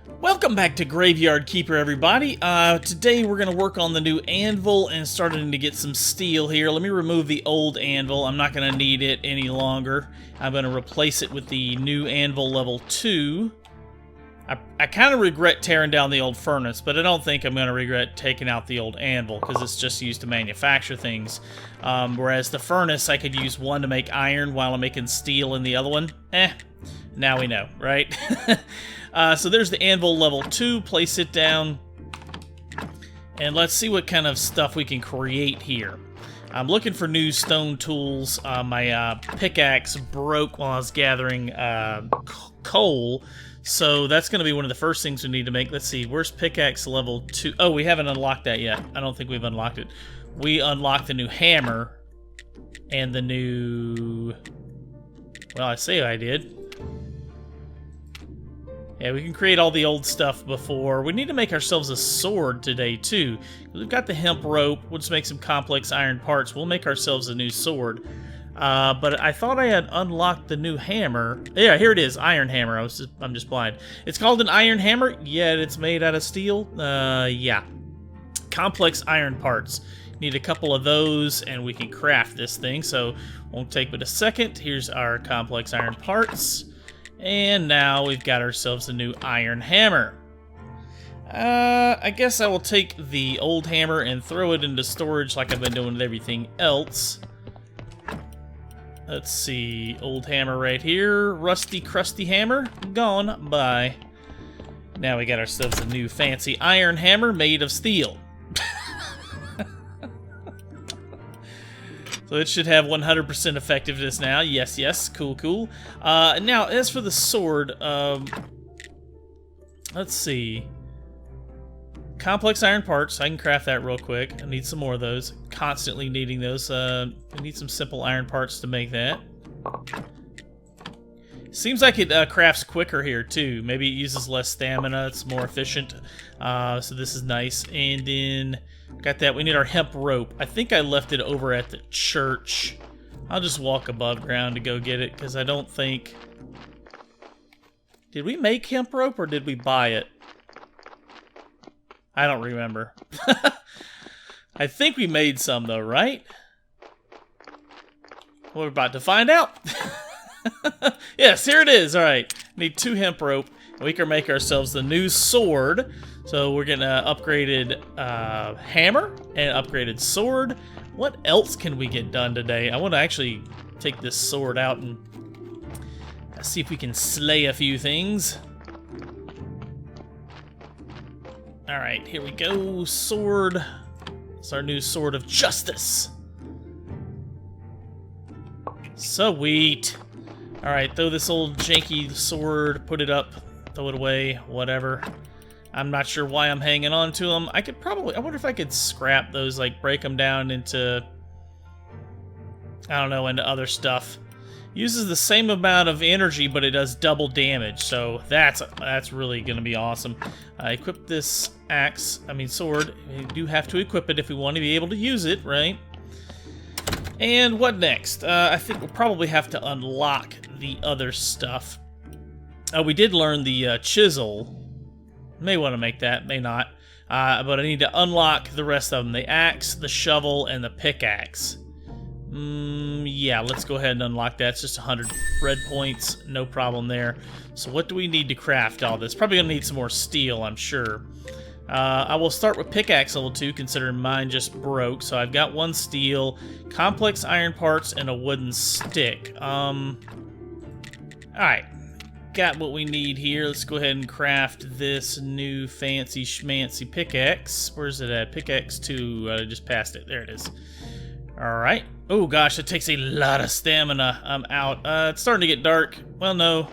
Welcome back to Graveyard Keeper, everybody. Today we're going to work on the new anvil and starting to get some steel here. Let me remove the old anvil. I'm not going to need it any longer. I'm going to replace it with the new anvil level 2. I kind of regret tearing down the old furnace, but I don't think I'm going to regret taking out the old anvil because it's just used to manufacture things. Whereas the furnace, I could use one to make iron while I'm making steel in the other one. Now we know, right? So there's the anvil level 2. Place it down. And let's see what kind of stuff we can create here. I'm looking for new stone tools. My pickaxe broke while I was gathering coal. So that's going to be one of the first things we need to make. Let's see, where's pickaxe level 2? Oh, we haven't unlocked that yet. I don't think we've unlocked it. We unlocked the new hammer and the new... Well, I say I did. Yeah, we can create all the old stuff before. We need to make ourselves a sword today, too. We've got the hemp rope. We'll just make some complex iron parts. We'll make ourselves a new sword. But I thought I had unlocked the new hammer. Yeah, here it is, iron hammer. I'm just blind. It's called an iron hammer, yet it's made out of steel. Yeah. Complex iron parts. Need a couple of those, and we can craft this thing, so won't take but a second. Here's our complex iron parts. And now we've got ourselves a new iron hammer. I guess I will take the old hammer and throw it into storage like I've been doing with everything else. Let's see, old hammer right here, rusty, crusty hammer, gone, bye. Now we got ourselves a new fancy iron hammer made of steel. So it should have 100% effectiveness now. Yes, yes, cool, cool. Now, as for the sword, let's see. Complex iron parts, I can craft that real quick. I need some more of those. Constantly needing those. I need some simple iron parts to make that. Seems like it crafts quicker here, too. Maybe it uses less stamina. It's more efficient. So this is nice. And then, got that. We need our hemp rope. I think I left it over at the church. I'll just walk above ground to go get it, because I don't think... Did we make hemp rope, or did we buy it? I don't remember. I think we made some, though, right? We're about to find out. Yes, here it is. All right. Need 2 hemp rope. We can make ourselves the new sword. So we're getting an upgraded hammer and an upgraded sword. What else can we get done today? I want to actually take this sword out and see if we can slay a few things. Alright, here we go. Sword. It's our new sword of justice. Sweet. Alright, throw this old janky sword, put it up, throw it away, whatever. I'm not sure why I'm hanging on to them. I wonder if I could scrap those, like break them down into, I don't know, into other stuff. Uses the same amount of energy, but it does double damage, so that's really going to be awesome. Equip this sword. We do have to equip it if we want to be able to use it, right? And what next? I think we'll probably have to unlock the other stuff. We did learn the chisel. May want to make that, may not. But I need to unlock the rest of them. The axe, the shovel, and the pickaxe. Yeah, let's go ahead and unlock that. It's just 100 red points. No problem there. So what do we need to craft all this? Probably going to need some more steel, I'm sure. I will start with pickaxe level 2, considering mine just broke. So I've got 1 steel, complex iron parts, and a wooden stick. Alright. Got what we need here. Let's go ahead and craft this new fancy schmancy pickaxe. Where's it at? Pickaxe 2. I just passed it. There it is. Alright. Oh gosh, it takes a lot of stamina. I'm out. It's starting to get dark. Well, no.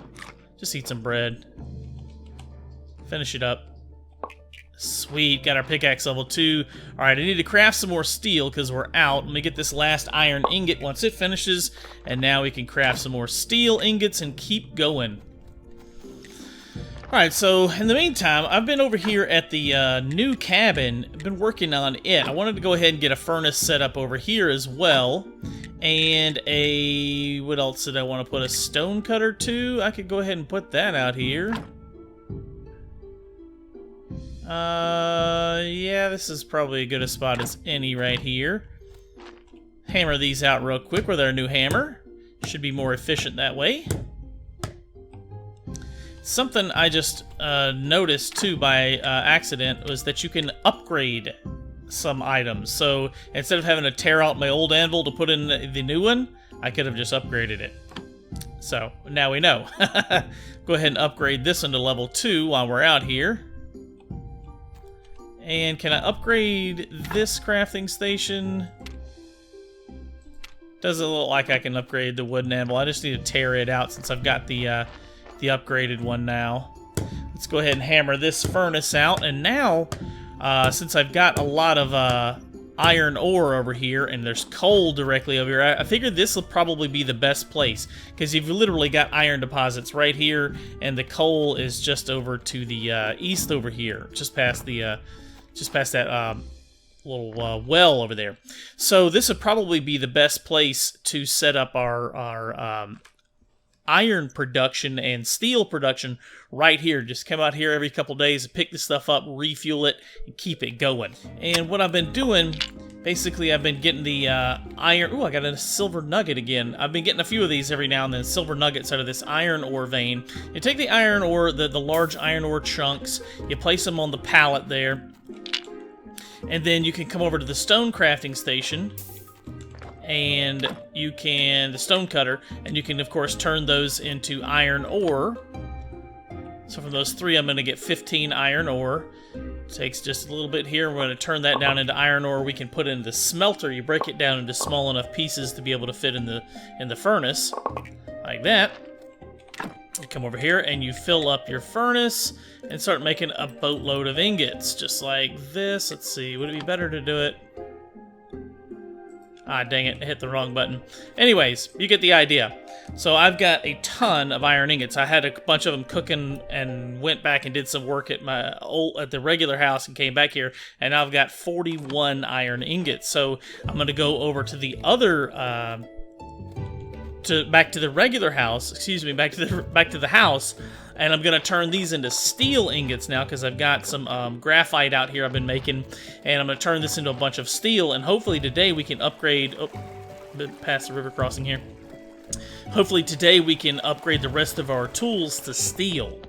Just eat some bread. Finish it up. Sweet. Got our pickaxe level 2. Alright, I need to craft some more steel because we're out. Let me get this last iron ingot once it finishes. And now we can craft some more steel ingots and keep going. Alright, so in the meantime, I've been over here at the new cabin. I've been working on it. I wanted to go ahead and get a furnace set up over here as well. And what else did I want to put? A stone cutter too? I could go ahead and put that out here. Yeah, this is probably as good a spot as any right here. Hammer these out real quick with our new hammer. Should be more efficient that way. Something I just noticed too by accident was that you can upgrade some items. So instead of having to tear out my old anvil to put in the new one, I could have just upgraded it. So now we know. Go ahead and upgrade this one to level 2 while we're out here. And can I upgrade this crafting station? Doesn't look like I can upgrade the wooden anvil. I just need to tear it out since I've got the upgraded one now. Let's go ahead and hammer this furnace out. And now, since I've got a lot of iron ore over here, and there's coal directly over here, I figured this will probably be the best place, because you've literally got iron deposits right here, and the coal is just over to the east over here, just past that little well over there. So this would probably be the best place to set up our iron production and steel production right here. Just come out here every couple days, pick this stuff up, refuel it, and keep it going. And what I've been doing, basically I've been getting the iron... Ooh, I got a silver nugget again. I've been getting a few of these every now and then, silver nuggets out of this iron ore vein. You take the iron ore, the large iron ore chunks, you place them on the pallet there, and then you can come over to the stone crafting station, and you can, the stone cutter, and you can of course turn those into iron ore. So from those 3 I'm going to get 15 iron ore. Takes just a little bit here. We're going to turn that down into iron ore. We can put it in the smelter. You break it down into small enough pieces to be able to fit in the furnace, like that. You come over here and you fill up your furnace and start making a boatload of ingots, just like this. Let's see, would it be better to do it? Ah, dang it, I hit the wrong button. Anyways, you get the idea. So I've got a ton of iron ingots. I had a bunch of them cooking and went back and did some work at the regular house and came back here, and now I've got 41 iron ingots. So I'm going to go over to the other back to the regular house, excuse me, back to the house, and I'm gonna turn these into steel ingots now, because I've got some graphite out here I've been making, and I'm gonna turn this into a bunch of steel, and hopefully today we can upgrade. Oh, been past the river crossing here. Hopefully today we can upgrade the rest of our tools to steel.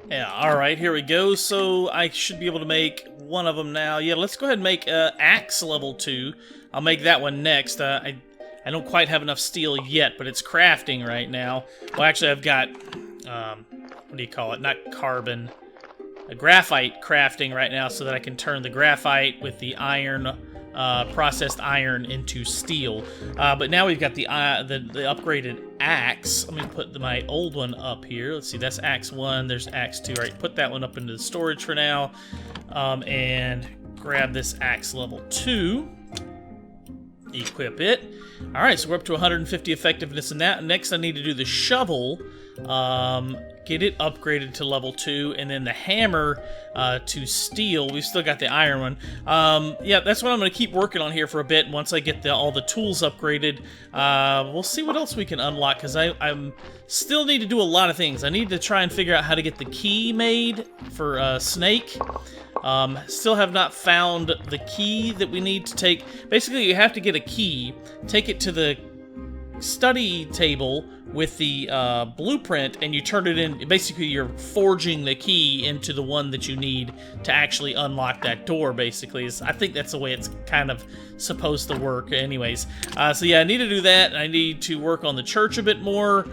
Yeah, alright, here we go. So I should be able to make one of them now. Yeah, let's go ahead and make axe level 2. I'll make that one next. I don't quite have enough steel yet, but it's crafting right now. Well, actually, I've got, what do you call it? Not carbon. A graphite crafting right now so that I can turn the graphite with the iron, processed iron into steel. But now we've got the upgraded axe. Let me put my old one up here. Let's see, that's axe 1. There's axe 2. All right, put that one up into the storage for now. And grab this axe level 2. Equip it. Alright, so we're up to 150 effectiveness in that. Next, I need to do the shovel, get it upgraded to level 2, and then the hammer to steel. We've still got the iron one. Yeah, that's what I'm going to keep working on here for a bit. Once I get all the tools upgraded, we'll see what else we can unlock, because I still need to do a lot of things. I need to try and figure out how to get the key made for Snake. Still have not found the key that we need to take. Basically, you have to get a key, take it to the study table with the blueprint, and you turn it in. Basically, you're forging the key into the one that you need to actually unlock that door, basically. I think that's the way it's kind of supposed to work anyways. So yeah, I need to do that. I need to work on the church a bit more.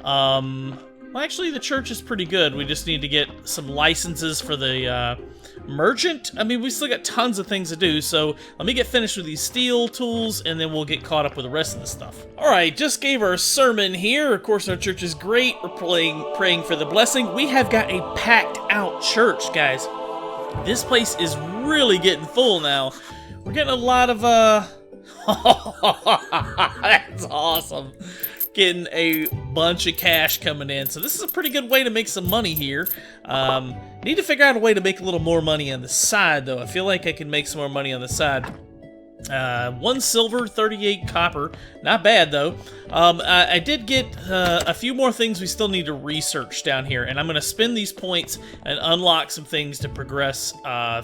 Well, actually, the church is pretty good. We just need to get some licenses for the merchant. I mean, we still got tons of things to do, so let me get finished with these steel tools, and then we'll get caught up with the rest of the stuff. Alright, just gave our sermon here. Of course, our church is great. We're praying for the blessing. We have got a packed-out church, guys. This place is really getting full now. We're getting a lot of, that's awesome. Getting a bunch of cash coming in. So this is a pretty good way to make some money here. Need to figure out a way to make a little more money on the side, though. I feel like I can make some more money on the side. 1 silver, 38 copper. Not bad, though. I did get a few more things we still need to research down here, and I'm going to spend these points and unlock some things to progress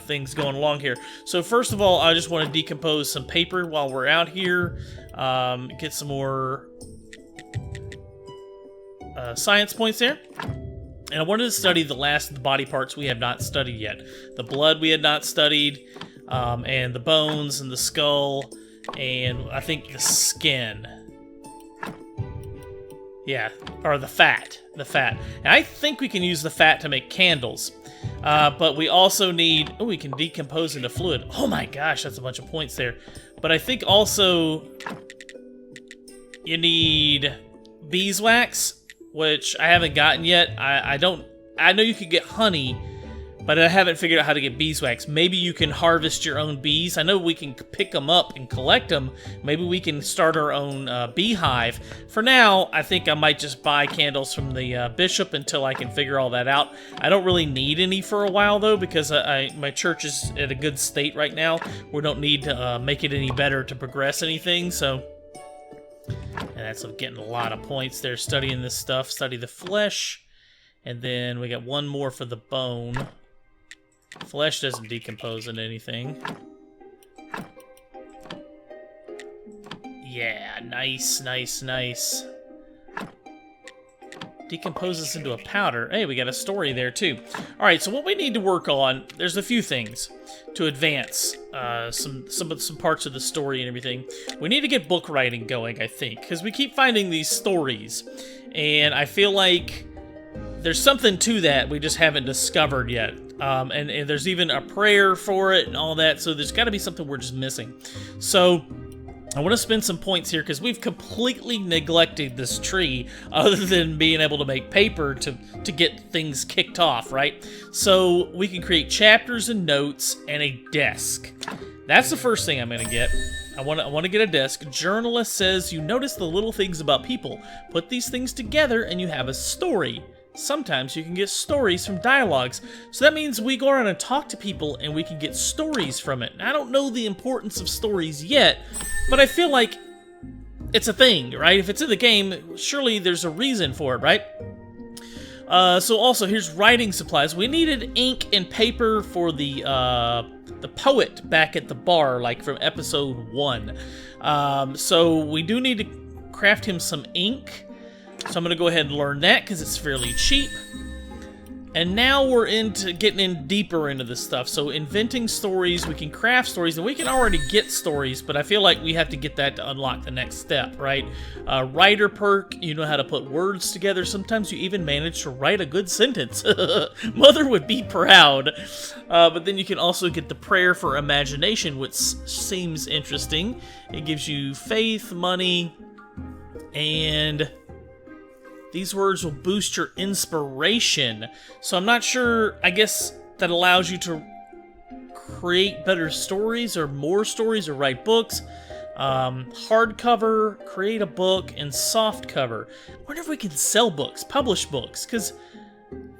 things going along here. So first of all, I just want to decompose some paper while we're out here. Get some more science points there. And I wanted to study the last of the body parts we have not studied yet. The blood we had not studied. And the bones and the skull, and I think the skin. Yeah, or the fat. The fat. And I think we can use the fat to make candles. But we also need... Oh, we can decompose into fluid. Oh my gosh, that's a bunch of points there. But I think also you need beeswax, which I haven't gotten yet. I know you could get honey, but I haven't figured out how to get beeswax. Maybe you can harvest your own bees. I know we can pick them up and collect them. Maybe we can start our own beehive. For now, I think I might just buy candles from the bishop until I can figure all that out. I don't really need any for a while, though, because my church is at a good state right now. We don't need to make it any better to progress anything, so... And that's getting a lot of points there studying this stuff. Study the flesh. And then we got one more for the bone. Flesh doesn't decompose into anything. Yeah, nice, nice, nice. Decomposes into a powder. Hey, we got a story there, too. Alright, so what we need to work on, there's a few things to advance some parts of the story and everything. We need to get book writing going, I think, because we keep finding these stories, and I feel like there's something to that we just haven't discovered yet. And there's even a prayer for it and all that, so there's got to be something we're just missing. So I want to spend some points here because we've completely neglected this tree other than being able to make paper to get things kicked off, right? So we can create chapters and notes and a desk. That's the first thing I'm going to get. I want to get a desk. Journalist says you notice the little things about people. Put these things together and you have a story. Sometimes you can get stories from dialogues. So that means we go around and talk to people and we can get stories from it. I don't know the importance of stories yet, but I feel like it's a thing, right? If it's in the game, surely there's a reason for it, right? So also, here's writing supplies. We needed ink and paper for the poet back at the bar, like from episode 1. So we do need to craft him some ink. So I'm going to go ahead and learn that because it's fairly cheap. And now we're into getting in deeper into this stuff. So inventing stories, we can craft stories, and we can already get stories, but I feel like we have to get that to unlock the next step, right? Writer perk, you know how to put words together. Sometimes you even manage to write a good sentence. Mother would be proud. But then you can also get the prayer for imagination, which seems interesting. It gives you faith, money, and... these words will boost your inspiration. So I'm not sure, I guess that allows you to create better stories or more stories or write books. Hardcover, create a book, and softcover. I wonder if we can sell books, publish books, because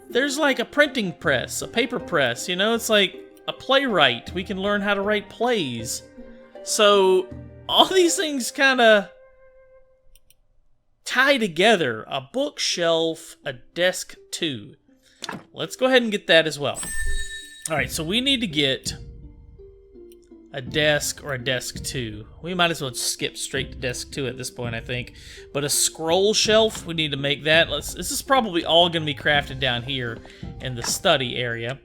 there's like a printing press, a paper press, you know? It's like a playwright. We can learn how to write plays. So all these things kind of tie together. A bookshelf, a desk too. Let's go ahead and get that as well. Alright, so we need to get a desk or a desk 2. We might as well skip straight to desk 2 at this point, I think. But a scroll shelf, we need to make that. This is probably all going to be crafted down here in the study area.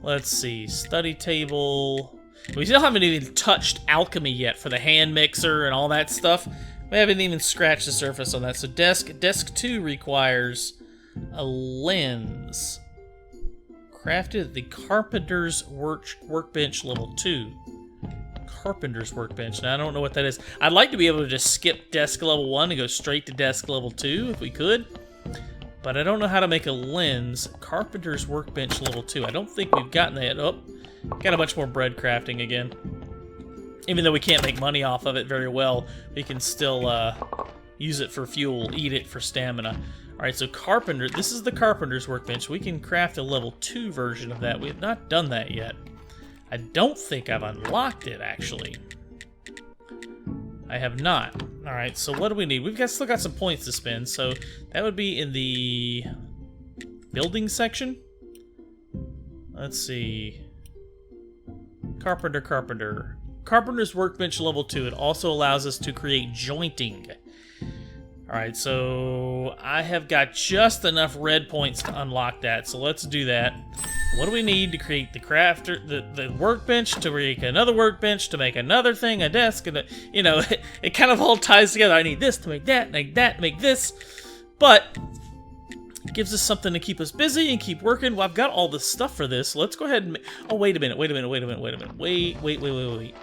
Let's see, study table. We still haven't even touched alchemy yet for the hand mixer and all that stuff. We haven't even scratched the surface on that. So desk 2 requires a lens. Crafted at the Carpenter's Workbench level 2. Carpenter's Workbench. Now, I don't know what that is. I'd like to be able to just skip desk level 1 and go straight to desk level 2 if we could. But I don't know how to make a lens. Carpenter's Workbench level 2. I don't think we've gotten that. Oh, got a bunch more bread crafting again. Even though we can't make money off of it very well, we can still use it for fuel, eat it for stamina. Alright, so Carpenter, this is the Carpenter's Workbench. We can craft a level 2 version of that. We have not done that yet. I don't think I've unlocked it, actually. I have not. Alright, so what do we need? Still got some points to spend, so that would be in the building section. Let's see. Carpenter. Carpenter's workbench level 2. It also allows us to create jointing. Alright, so I have got just enough red points to unlock that, so let's do that. What do we need to create the crafter, the workbench, to make another workbench, to make another thing, a desk, and you know, it kind of all ties together. I need this to make that, make this, but it gives us something to keep us busy and keep working. Well, I've got all the stuff for this, so let's go ahead and oh, wait a minute. Wait.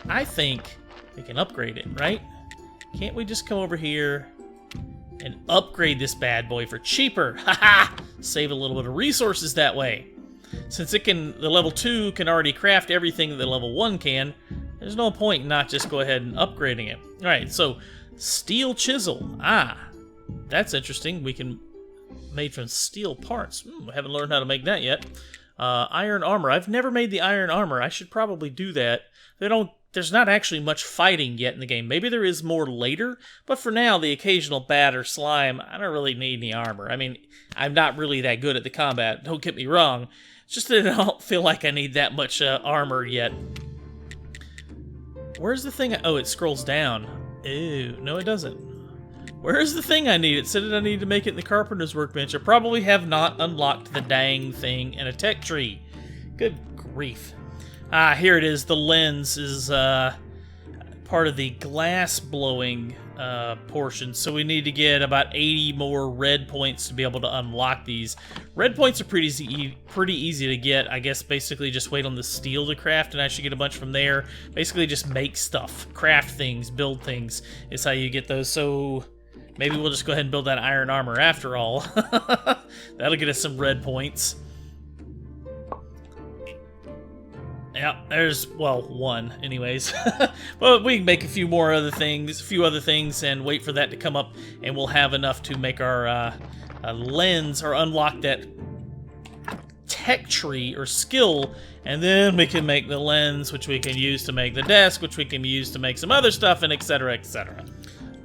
I think we can upgrade it, right? Can't we just come over here and upgrade this bad boy for cheaper? Haha! Save a little bit of resources that way. Since the level 2 can already craft everything that the level 1 can, there's no point in not just go ahead and upgrading it. Alright, so steel chisel. Ah, that's interesting. We can made from steel parts. I haven't learned how to make that yet. Iron armor. I've never made the iron armor. I should probably do that. There's not actually much fighting yet in the game. Maybe there is more later, but for now, the occasional bat or slime, I don't really need any armor. I mean, I'm not really that good at the combat, don't get me wrong. It's just that I don't feel like I need that much armor yet. Where's the thing? Oh, it scrolls down. Ew, no it doesn't. Where's the thing I need? It said that I need to make it in the carpenter's workbench. I probably have not unlocked the dang thing in a tech tree. Good grief. Ah, here it is. The lens is part of the glass blowing portion, so we need to get about 80 more red points to be able to unlock these. Red points are pretty easy to get. I guess basically just wait on the steel to craft, and I should get a bunch from there. Basically just make stuff, craft things, build things is how you get those. So maybe we'll just go ahead and build that iron armor after all. That'll get us some red points. Yeah, there's, well, one, anyways. Well, we can make a few other things, and wait for that to come up, and we'll have enough to make our lens, or unlock that tech tree, or skill, and then we can make the lens, which we can use to make the desk, which we can use to make some other stuff, and etc., etc.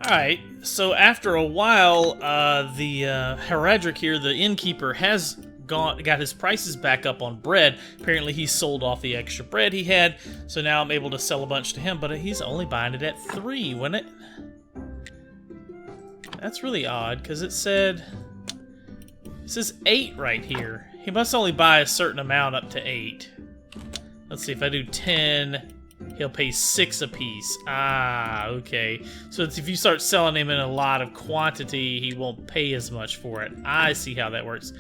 Alright, so after a while, the Heradric here, the innkeeper, has got his prices back up on bread. Apparently he sold off the extra bread he had, so now I'm able to sell a bunch to him, but he's only buying it at 3, wasn't it? That's really odd, because it says 8 right here. He must only buy a certain amount up to 8. Let's see, if I do 10, he'll pay 6 apiece. Ah, okay. So if you start selling him in a lot of quantity, he won't pay as much for it. I see how that works.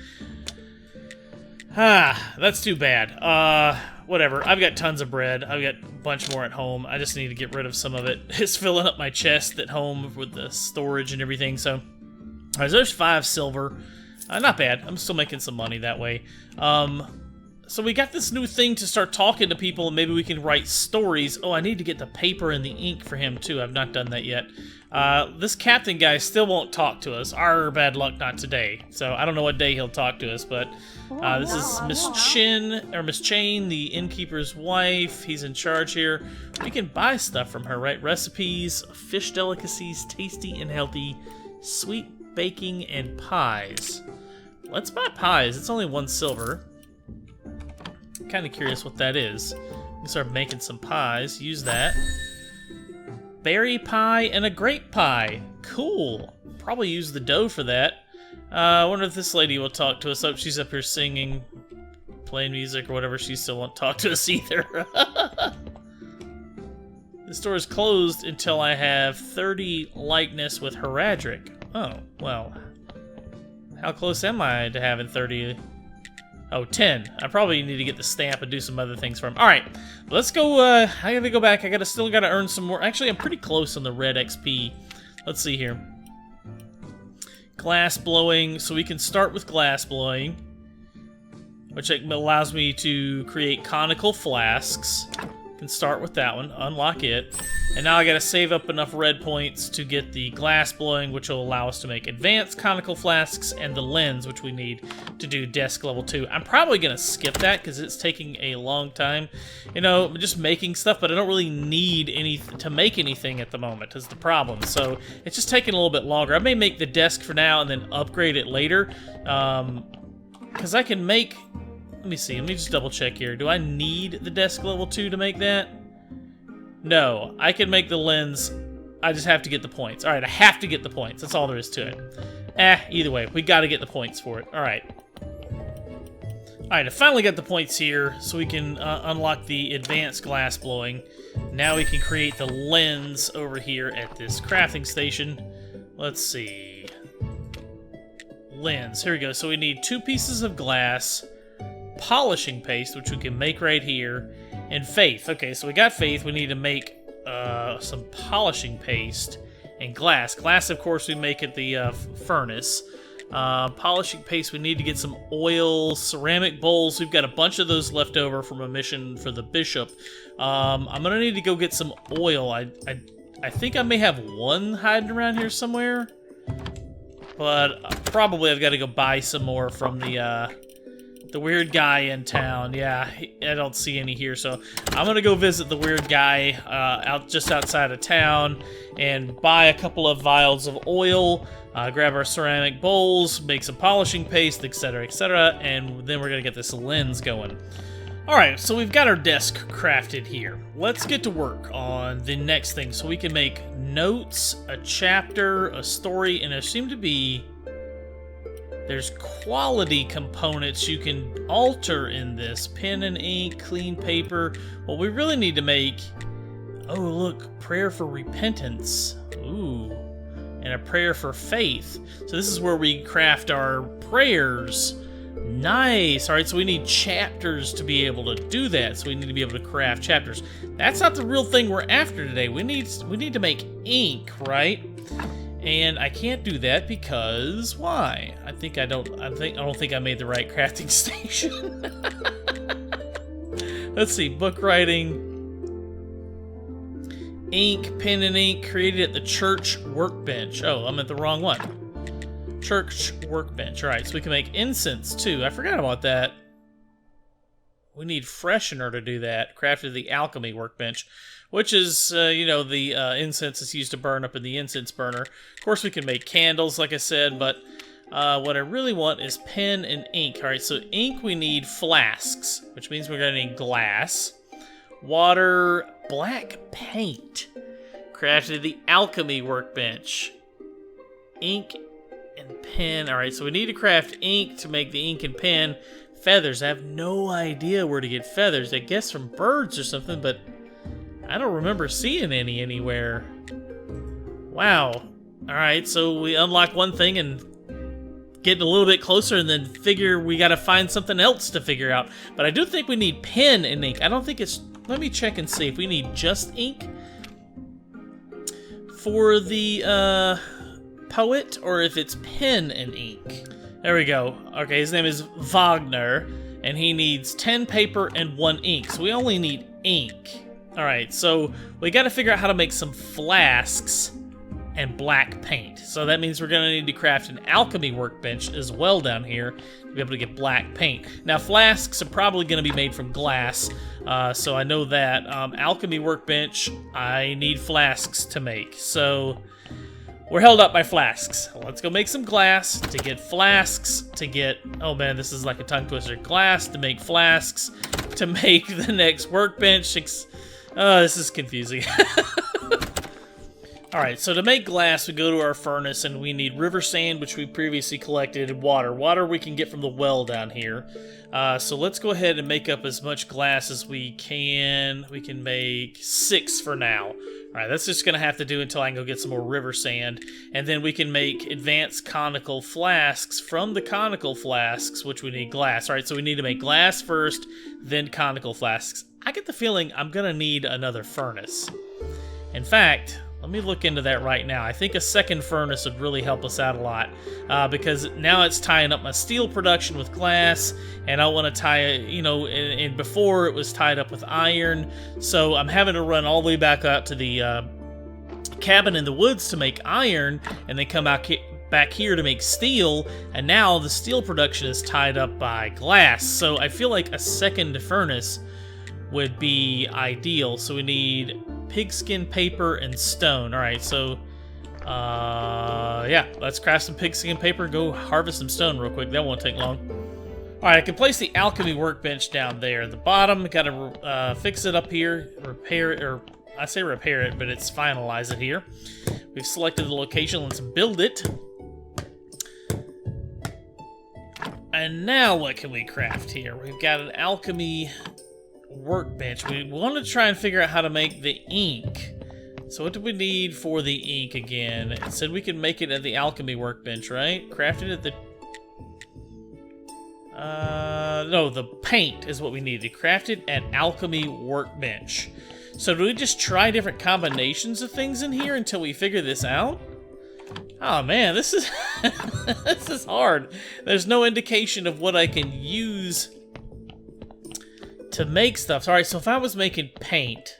Ah, that's too bad. Whatever. I've got tons of bread. I've got a bunch more at home. I just need to get rid of some of it. It's filling up my chest at home with the storage and everything, so... Alright, so there's 5 silver. Not bad. I'm still making some money that way. So we got this new thing to start talking to people, and maybe we can write stories. Oh, I need to get the paper and the ink for him, too. I've not done that yet. This captain guy still won't talk to us. Our bad luck, not today. So I don't know what day he'll talk to us, but this is Miss Chain, the innkeeper's wife. He's in charge here. We can buy stuff from her, right? Recipes, fish delicacies, tasty and healthy, sweet baking, and pies. Let's buy pies. It's only 1 silver. Kind of curious what that is. We can start making some pies. Use that. Berry pie and a grape pie. Cool. Probably use the dough for that. I wonder if this lady will talk to us. Oh, she's up here singing, playing music or whatever. She still won't talk to us either. The store is closed until I have 30 likeness with Heradric. Oh, well. How close am I to having 30? Oh, 10. I probably need to get the stamp and do some other things for him. Alright, let's go, I gotta go back. Still gotta earn some more. Actually, I'm pretty close on the red XP. Let's see here. Glass blowing. So we can start with glass blowing, which allows me to create conical flasks. Can start with that one, unlock it. And now I gotta save up enough red points to get the glass blowing, which will allow us to make advanced conical flasks, and the lens, which we need to do desk level 2. I'm probably gonna skip that because it's taking a long time. You know, just making stuff, but I don't really need to make anything at the moment is the problem. So it's just taking a little bit longer. I may make the desk for now and then upgrade it later. Because I can make... Let me see, let me just double check here. Do I need the desk level 2 to make that? No, I can make the lens. I just have to get the points. Alright, I have to get the points. That's all there is to it. Either way, we gotta get the points for it. Alright. Alright, I finally got the points here, so we can unlock the advanced glass blowing. Now we can create the lens over here at this crafting station. Let's see. Lens, here we go. So we need 2 pieces of glass, polishing paste, which we can make right here, and faith. Okay, so we got faith. We need to make some polishing paste and glass. Glass, of course, we make at the furnace. Polishing paste, we need to get some oil, ceramic bowls. We've got a bunch of those left over from a mission for the bishop. I'm gonna need to go get some oil. I think I may have one hiding around here somewhere, but probably I've got to go buy some more from the weird guy in town. Yeah, I don't see any here, so I'm gonna go visit the weird guy just outside of town and buy a couple of vials of oil, grab our ceramic bowls, make some polishing paste, etc., and then we're gonna get this lens going. Alright, so we've got our desk crafted here. Let's get to work on the next thing so we can make notes, a chapter, a story, and there seem to be... There's quality components you can alter in this. Pen and ink, clean paper. What we really need to make... Oh, look. Prayer for repentance. Ooh. And a prayer for faith. So this is where we craft our prayers. Nice. Alright, so we need chapters to be able to do that. So we need to be able to craft chapters. That's not the real thing we're after today. We need to make ink, right? And I can't do that because why? I don't think I made the right crafting station. Let's see, book writing, ink, pen and ink, created at the church workbench. Oh, I'm at the wrong one. Church workbench. All right, so we can make incense too. I forgot about that. We need freshener to do that. Crafted the alchemy workbench, which is, you know, the incense is used to burn up in the incense burner. Of course, we can make candles, like I said, but what I really want is pen and ink. All right, so ink, we need flasks, which means we're going to need glass, water, black paint. Crafted the alchemy workbench. Ink and pen. All right, so we need to craft ink to make the ink and pen. Feathers. I have no idea where to get feathers. I guess from birds or something, but I don't remember seeing any anywhere. Wow. Alright, so we unlock one thing and get a little bit closer and then figure we gotta find something else to figure out. But I do think we need pen and ink. I don't think it's... Let me check and see if we need just ink for the poet or if it's pen and ink. There we go. Okay, his name is Wagner, and he needs 10 paper and 1 ink. So we only need ink. Alright, so we gotta figure out how to make some flasks and black paint. So that means we're gonna need to craft an alchemy workbench as well down here to be able to get black paint. Now, flasks are probably gonna be made from glass, so I know that. Alchemy workbench, I need flasks to make. So... we're held up by flasks. Let's go make some glass to get flasks to get... Oh man, this is like a tongue twister. Glass to make flasks to make the next workbench. This is confusing. Alright, so to make glass, we go to our furnace and we need river sand, which we previously collected, and water. Water we can get from the well down here. So let's go ahead and make up as much glass as we can. We can make 6 for now. Alright, that's just going to have to do until I can go get some more river sand. And then we can make advanced conical flasks from the conical flasks, which we need glass. Alright, so we need to make glass first, then conical flasks. I get the feeling I'm going to need another furnace. In fact, Let me look into that right now. I think a second furnace would really help us out a lot, because now it's tying up my steel production with glass, and I want to tie it, you know, and before it was tied up with iron, so I'm having to run all the way back out to the cabin in the woods to make iron, and then come back here to make steel, and now the steel production is tied up by glass, so I feel like a second furnace would be ideal. So we need pigskin paper and stone. Alright, so yeah, let's craft some pigskin paper and go harvest some stone real quick. That won't take long. Alright, I can place the alchemy workbench down there at the bottom. Gotta fix it up here, repair it, or I say repair it, but it's finalize it here. We've selected the location, let's build it. And now what can we craft here? We've got an alchemy workbench. We want to try and figure out how to make the ink. So what do we need for the ink again? It said we can make it at the alchemy workbench, right? Crafted at the... no, the paint is what we need. To craft it at alchemy workbench. So do we just try different combinations of things in here until we figure this out? Oh man, this is this is hard. There's no indication of what I can use to make stuff. Alright, so if I was making paint,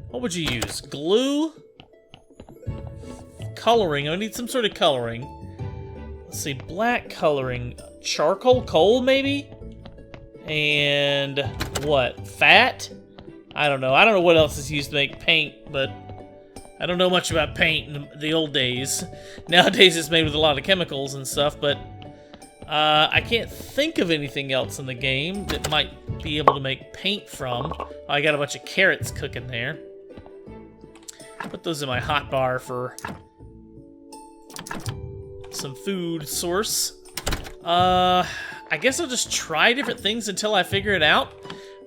what would you use? Glue? Coloring. I need some sort of coloring. Let's see, black coloring. Charcoal? Coal, maybe? And what? Fat? I don't know. I don't know what else is used to make paint, but I don't know much about paint in the old days. Nowadays it's made with a lot of chemicals and stuff, but I can't think of anything else in the game that might be able to make paint from. Oh, I got a bunch of carrots cooking there. Put those in my hot bar for some food source. I guess I'll just try different things until I figure it out,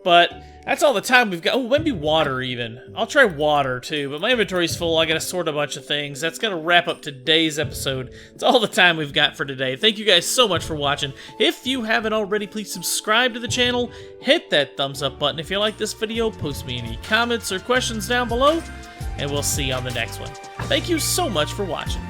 but that's all the time we've got. Oh, maybe water even. I'll try water too, but my inventory's full. I gotta sort a bunch of things. That's gonna wrap up today's episode. It's all the time we've got for today. Thank you guys so much for watching. If you haven't already, please subscribe to the channel. Hit that thumbs up button if you like this video. Post me any comments or questions down below, and we'll see you on the next one. Thank you so much for watching.